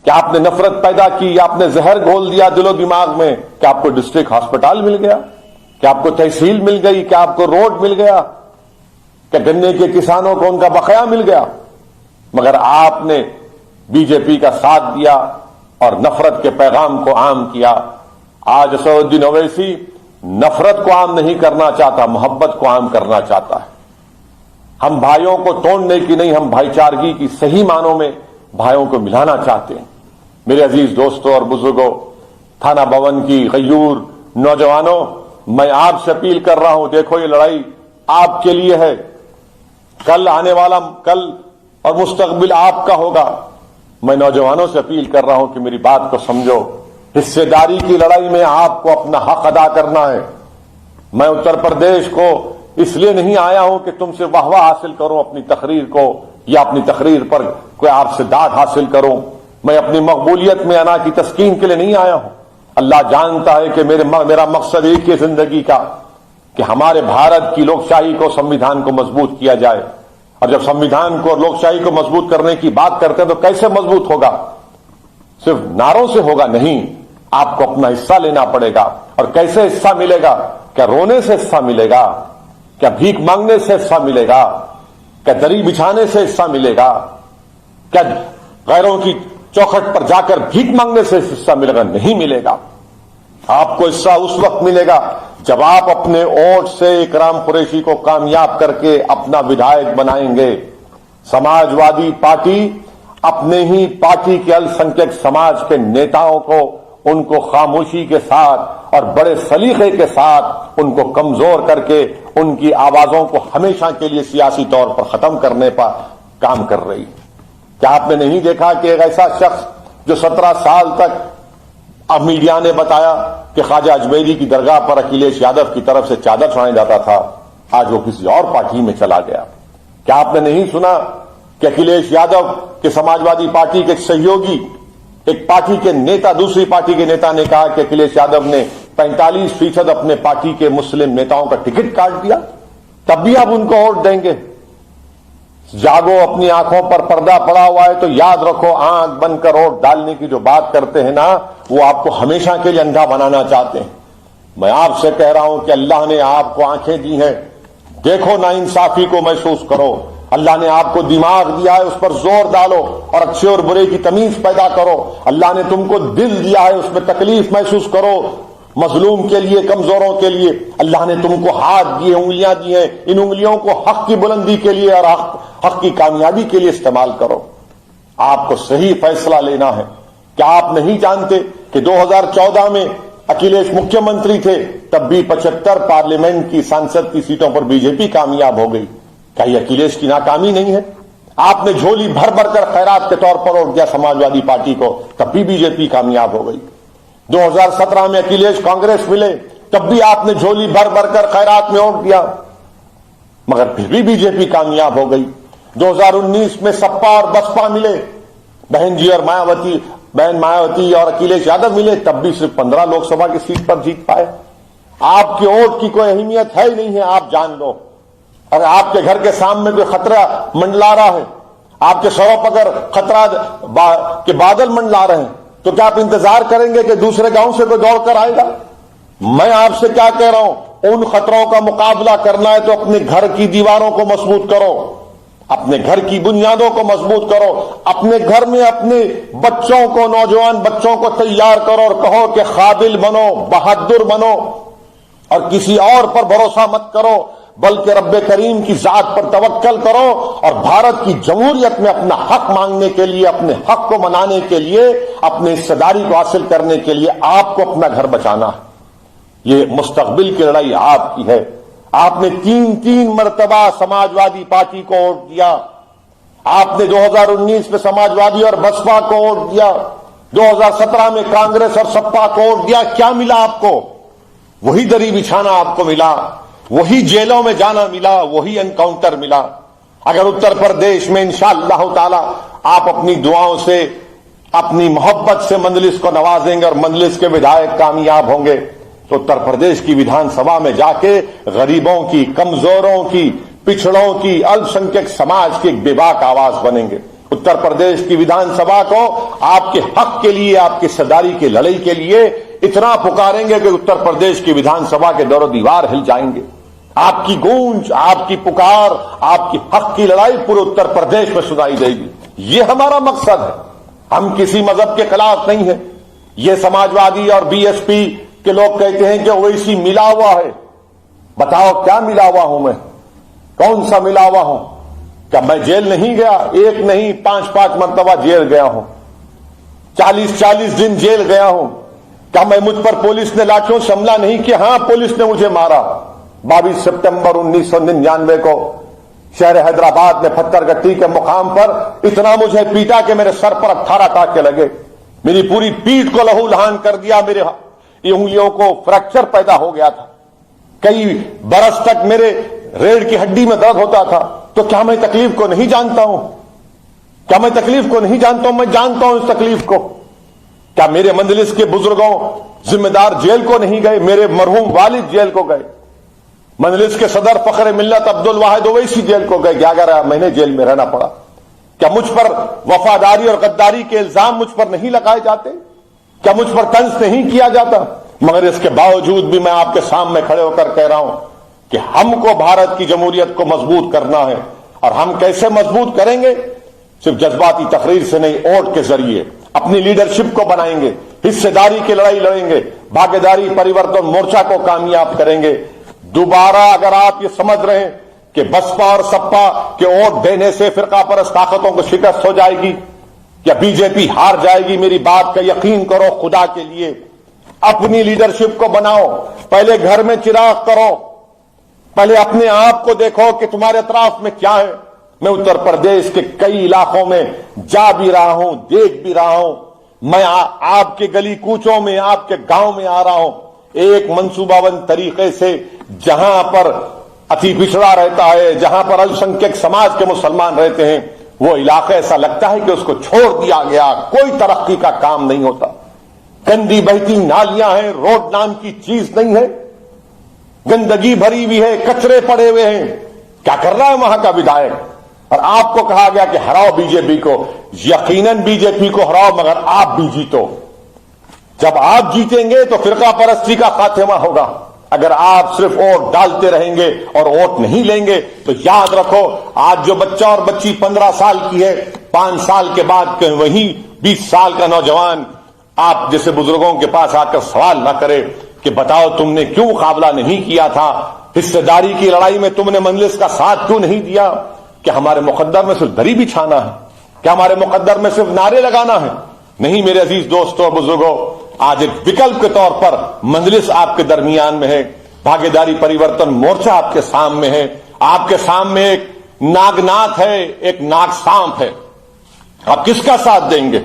کہ آپ نے نفرت پیدا کی، آپ نے زہر گھول دیا دل و دماغ میں، کہ آپ کو ڈسٹرکٹ ہاسپٹل مل گیا، کہ آپ کو تحصیل مل گئی، کہ آپ کو روڈ مل گیا، کہ گنے کے کسانوں کو ان کا بقایا مل گیا، مگر آپ نے بی جے پی کا ساتھ دیا اور نفرت کے پیغام کو عام کیا۔ آج اسد الدین اویسی نفرت کو عام نہیں کرنا چاہتا، محبت کو عام کرنا چاہتا ہے۔ ہم بھائیوں کو توڑنے کی نہیں، ہم بھائی چارگی کی صحیح معنوں میں بھائیوں کو ملانا چاہتے ہیں۔ میرے عزیز دوستوں اور بزرگوں، تھانہ بھون کی غیور نوجوانوں، میں آپ سے اپیل کر رہا ہوں، دیکھو یہ لڑائی آپ کے لیے ہے، کل آنے والا کل اور مستقبل آپ کا ہوگا۔ میں نوجوانوں سے اپیل کر رہا ہوں کہ میری بات کو سمجھو، حصے داری کی لڑائی میں آپ کو اپنا حق ادا کرنا ہے۔ میں اتر پردیش کو اس لیے نہیں آیا ہوں کہ تم سے واہ واہ حاصل کروں اپنی تقریر کو، یا اپنی تقریر پر کوئی آپ سے داد حاصل کروں۔ میں اپنی مقبولیت میں انا کی تسکین کے لیے نہیں آیا ہوں۔ اللہ جانتا ہے کہ میرا مقصد ایک ہی زندگی کا، کہ ہمارے بھارت کی لوک شاہی کو، سمویدھان کو مضبوط کیا جائے۔ اور جب سمویدھان کو اور لوک شاہی کو مضبوط کرنے کی بات کرتے ہیں تو کیسے مضبوط ہوگا؟ صرف نعروں سے ہوگا نہیں، آپ کو اپنا حصہ لینا پڑے گا۔ اور کیسے حصہ ملے گا؟ کیا رونے سے حصہ ملے گا؟ کیا بھیک مانگنے سے حصہ ملے گا؟ کیا دری بچھانے سے حصہ ملے گا؟ کیا غیروں کی چوکھٹ پر جا کر بھیک مانگنے سے حصہ ملے گا؟ نہیں ملے گا۔ آپ کو حصہ اس وقت ملے گا جب آپ اپنے ووٹ سے اکرام قریشی کو کامیاب کر کے اپنا ودھائک بنائیں گے۔ سماجوادی پارٹی اپنے ہی پارٹی کے السنکھیک سماج کے نیتاؤں کو، ان کو خاموشی کے ساتھ اور بڑے سلیقے کے ساتھ ان کو کمزور کر کے ان کی آوازوں کو ہمیشہ کے لیے سیاسی طور پر ختم کرنے پر کام کر رہی ہے۔ کیا آپ نے نہیں دیکھا کہ ایک ایسا شخص جو 17 سال تک، اب میڈیا نے بتایا کہ خواجہ اجمیری کی درگاہ پر اکھلیش یادو کی طرف سے چادر چڑھایا جاتا تھا، آج وہ کسی اور پارٹی میں چلا گیا۔ کیا آپ نے نہیں سنا کہ اکھلیش یادو کے سماجوادی پارٹی کے سہیوگی، ایک پارٹی کے نیتا دوسری پارٹی کے نیتا نے کہا کہ اکھلیش یادو نے 45% اپنے پارٹی کے مسلم نیتاؤں کا ٹکٹ کاٹ دیا، تب بھی آپ ان کو ووٹ دیں گے؟ جاگو، اپنی آنکھوں پر پردہ پڑا ہوا ہے تو یاد رکھو، آنکھ بند کر ووٹ ڈالنے کی جو بات کرتے ہیں نا، وہ آپ کو ہمیشہ کے لیے اندھا بنانا چاہتے ہیں۔ میں آپ سے کہہ رہا ہوں کہ اللہ نے آپ کو آنکھیں دی ہیں، دیکھو نا انصافی کو محسوس کرو۔ اللہ نے آپ کو دماغ دیا ہے، اس پر زور ڈالو اور اچھے اور برے کی تمیز پیدا کرو۔ اللہ نے تم کو دل دیا ہے، اس میں تکلیف محسوس کرو، مظلوم کے لیے، کمزوروں کے لیے۔ اللہ نے تم کو ہاتھ دیے، انگلیاں دی ہیں، ان انگلیوں کو حق کی بلندی کے لیے اور حق کی کامیابی کے لیے استعمال کرو۔ آپ کو صحیح فیصلہ لینا ہے۔ کیا آپ نہیں جانتے کہ 2014 میں اکھلیش مکھیہ منتری تھے، تب بھی 75 پارلیمنٹ کی سانسد کی سیٹوں پر بی جے پی کامیاب ہو گئی؟ کیا یہ اکھلیش کی ناکامی نہیں ہے؟ آپ نے جھولی بھر بھر کر خیرات کے طور پر ووٹ دیا سماجوادی پارٹی کو، تب بھی بی جے پی کامیاب ہو گئی۔ 2017 میں اکھلیش کانگریس ملے، تب بھی آپ نے جھولی بھر بھر کر خیرات میں ووٹ دیا، مگر پھر بھی بی جے پی کامیاب ہو گئی۔ 2019 میں سپا اور بسپا ملے، بہن مایاوتی اور اکھلیش یادو ملے، تب بھی صرف 15 لوک سبھا کی سیٹ پر جیت پائے۔ آپ کے ووٹ کی کوئی اہمیت ہے ہی نہیں ہے، آپ جان لو۔ اگر آپ کے گھر کے سامنے کوئی خطرہ منڈلا رہا ہے، آپ کے سروں پر اگر خطرہ کے بادل منڈلا رہے ہیں، تو کیا آپ انتظار کریں گے کہ دوسرے گاؤں سے کوئی دوڑ کر آئے گا؟ میں آپ سے کیا کہہ رہا ہوں، ان خطروں کا مقابلہ کرنا ہے تو اپنے گھر کی دیواروں کو مضبوط کرو، اپنے گھر کی بنیادوں کو مضبوط کرو، اپنے گھر میں اپنے بچوں کو، نوجوان بچوں کو تیار کرو اور کہو کہ قابل بنو، بہادر بنو، اور کسی اور پر بھروسہ مت کرو، بلکہ رب کریم کی ذات پر توکل کرو اور بھارت کی جمہوریت میں اپنا حق مانگنے کے لیے، اپنے حق کو منانے کے لیے، اپنے حصہ داری کو حاصل کرنے کے لیے آپ کو اپنا گھر بچانا ہے۔ یہ مستقبل کی لڑائی آپ کی ہے۔ آپ نے تین مرتبہ سماجوادی پارٹی کو ووٹ دیا، آپ نے 2019 میں سماجوادی اور بسپا کو ووٹ دیا، 2017 میں کانگریس اور سپا کو ووٹ دیا۔ کیا ملا آپ کو؟ وہی دری بچھانا آپ کو ملا، وہی جیلوں میں جانا ملا، وہی انکاؤنٹر ملا۔ اگر اتر پردیش میں انشاءاللہ تعالی آپ اپنی دعاؤں سے، اپنی محبت سے مجلس کو نوازیں گے اور مجلس کے ودھائک کامیاب ہوں گے، تو اتر پردیش کی ویدھان سبھا میں جا کے غریبوں کی، کمزوروں کی، پچھڑوں کی، الپ سنکھیک سماج کی ایک بے باک آواز بنیں گے۔ اتر उत्तर प्रदेश की विधानसभा को आपके हक के लिए, आपकी हिस्सेदारी की लड़ाई के लिए इतना पुकारेंगे कि उत्तर प्रदेश की विधानसभा के दौर दीवार हिल जाएंगे। आपकी गूंज, आपकी पुकार, आपकी हक की लड़ाई पूरे उत्तर प्रदेश में सुनाई देगी। ये हमारा मकसद है। हम किसी मजहब के खिलाफ नहीं है। ये समाजवादी और बीएसपी के लोग कहते हैं कि ओवैसी मिला हुआ है। बताओ क्या मिला हुआ हूं मैं? कौन सा मिला हुआ हूं? क्या मैं जेल नहीं गया? एक नहीं 5-5 मरतबा जेल गया हूं, 40-40 दिन जेल गया हूं। क्या मैं मुझ पर पुलिस ने लाठियों से हमला नहीं किया? हां, पुलिस ने मुझे मारा। 22 सितंबर 1999 को शहर हैदराबाद में पत्थरगट्टी के मुकाम पर इतना मुझे पीटा कि मेरे सर पर 18 टाके लगे, मेरी पूरी पीठ को लहू लहान कर दिया, मेरे उंगलियों को फ्रैक्चर पैदा हो गया था, कई बरस तक मेरे रीढ़ की हड्डी में दर्द होता था। तो क्या मैं तकलीफ को नहीं जानता हूं? क्या मैं तकलीफ को नहीं जानता हूं? मैं जानता हूं इस तकलीफ को। क्या मेरे मंजलिस के बुजुर्गों जिम्मेदार जेल को नहीं गए? मेरे मरहूम वालिद जेल को गए, मंजलिस के सदर फखर मिल्लत अब्दुल वाहिद ओवैसी जेल को गए, 11 महीने जेल में रहना पड़ा। क्या मुझ पर वफादारी और गद्दारी के इल्जाम मुझ पर नहीं लगाए जाते? क्या मुझ पर तंज नहीं किया जाता? मगर इसके बावजूद भी मैं आपके सामने खड़े होकर कह रहा हूं कि हमको भारत की जमहूरियत को मजबूत करना है। और हम कैसे मजबूत करेंगे? सिर्फ जज्बाती तकरीर से नहीं, वोट के जरिए अपनी लीडरशिप को बनाएंगे, हिस्सेदारी की लड़ाई लड़ेंगे, भागीदारी परिवर्तन मोर्चा को कामयाब करेंगे। दोबारा अगर आप ये समझ रहे हैं कि बसपा और सपा के वोट देने से फिरका परस्त ताकतों को शिकस्त हो जाएगी या बीजेपी हार जाएगी, मेरी बात का यकीन करो। खुदा के लिए अपनी लीडरशिप को बनाओ। पहले घर में चिराग करो, पहले अपने आप को देखो कि तुम्हारे अतराफ में क्या है। मैं उत्तर प्रदेश के कई इलाकों में जा भी रहा हूं, देख भी रहा हूं। मैं आपके गली कूचों में, आपके गांव में आ रहा हूं, एक मंसूबाबंद तरीके से जहां पर अति पिछड़ा रहता है, जहां पर अल्पसंख्यक समाज के मुसलमान रहते हैं, वो इलाका ऐसा लगता है कि उसको छोड़ दिया गया, कोई तरक्की का काम नहीं होता। गंदी बहती नालियां हैं, रोड नाम की चीज नहीं है, गंदगी भरी हुई है, कचरे पड़े हुए हैं। क्या कर रहा है वहां का विधायक? और आपको कहा गया कि हराओ बीजेपी को। यकीनन बीजेपी को हराओ, मगर आप भी जीतो। जब आप जीतेंगे तो फिरका परस्ती का खात्मा होगा। अगर आप सिर्फ वोट डालते रहेंगे और वोट नहीं लेंगे तो याद रखो, आज जो बच्चा और बच्ची 15 साल की है, 5 साल के बाद वही 20 साल का नौजवान आप जैसे बुजुर्गों के पास आकर सवाल न करे कि बताओ तुमने क्यों मुकाबला नहीं किया था, हिस्सेदारी की लड़ाई में तुमने मंजलिस का साथ क्यों नहीं दिया? क्या हमारे मुकद्दर में सिर्फ दरी बिछाना है? क्या हमारे मुकद्दर में सिर्फ नारे लगाना है? नहीं मेरे अजीज दोस्तों और बुजुर्गों, आज एक विकल्प के तौर पर मंजलिस आपके दरमियान में है, भागीदारी परिवर्तन मोर्चा आपके सामने है, आपके सामने एक नागनाथ है, एक नाग सांप है। आप किसका साथ देंगे?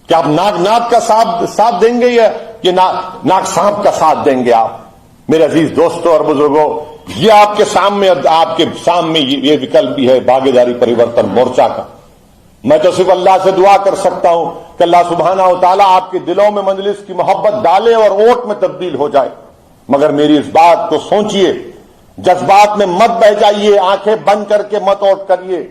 क्या आप नागनाथ का साथ देंगे या ये नाग सांप का साथ देंगे? आप मेरे अजीज दोस्तों और बुजुर्गों, ये आपके सामने ये विकल्प भी है भागीदारी परिवर्तन मोर्चा का। मैं तो सिर्फ अल्लाह से दुआ कर सकता हूं कि अल्लाह सुब्हाना व तआला आपके दिलों में मंजलिस की मोहब्बत डाले और वोट में तब्दील हो जाए। मगर मेरी इस बात को सोचिए, जज्बात में मत बह जाइए, आंखें बंद करके मत वोट करिए।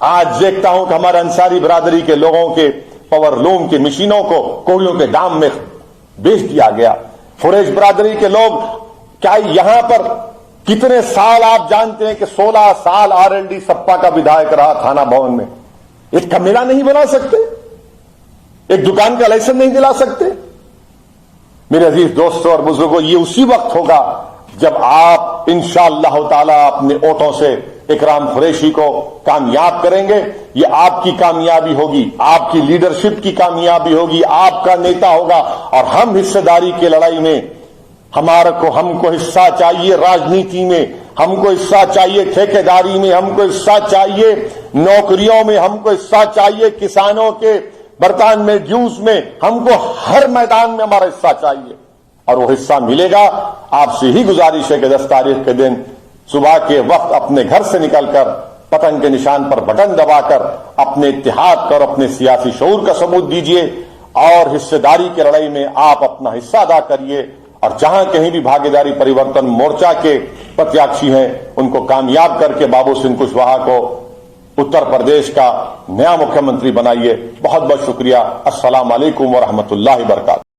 आज देखता हूं कि हमारे अंसारी बिरादरी के लोगों के पावरलूम की मशीनों को कोयलों के दाम में बेच दिया गया। फुरेश बिरादरी के लोग, क्या यहां पर कितने साल आप जानते हैं कि 16 साल आरएलडी सपा का विधायक रहा थाना भवन में। एक कमरा नहीं बना सकते, एक दुकान का लाइसेंस नहीं दिला सकते। मेरे अजीज दोस्तों और बुजुर्गों, ये उसी वक्त होगा जब आप इंशाअल्लाह ताला अपने वोटों से इकराम कुरैशी को कामयाब करेंगे। ये आपकी कामयाबी होगी, आपकी लीडरशिप की कामयाबी होगी, आपका नेता होगा। और हम हिस्सेदारी की लड़ाई में हमको हिस्सा चाहिए, राजनीति में हमको हिस्सा चाहिए, ठेकेदारी में हमको हिस्सा चाहिए, नौकरियों में हमको हिस्सा चाहिए, किसानों के बर्तान में, ड्यूज में, हमको हर मैदान में हमारा हिस्सा चाहिए। और वो हिस्सा मिलेगा। आपसे ही गुजारिश है कि 10 तारीख के दिन सुबह के वक्त अपने घर से निकलकर पतंग के निशान पर बटन दबाकर अपने इत्तेहाद कर अपने सियासी शऊर का सबूत दीजिए और हिस्सेदारी की लड़ाई में आप अपना हिस्सा अदा करिए। और जहां कहीं भी भागीदारी परिवर्तन मोर्चा के प्रत्याशी हैं, उनको कामयाब करके बाबू सिंह कुशवाहा को उत्तर प्रदेश का नया मुख्यमंत्री बनाइए। बहुत बहुत शुक्रिया। अस्सलाम वालेकुम व रहमतुल्लाहि व बरकातहू।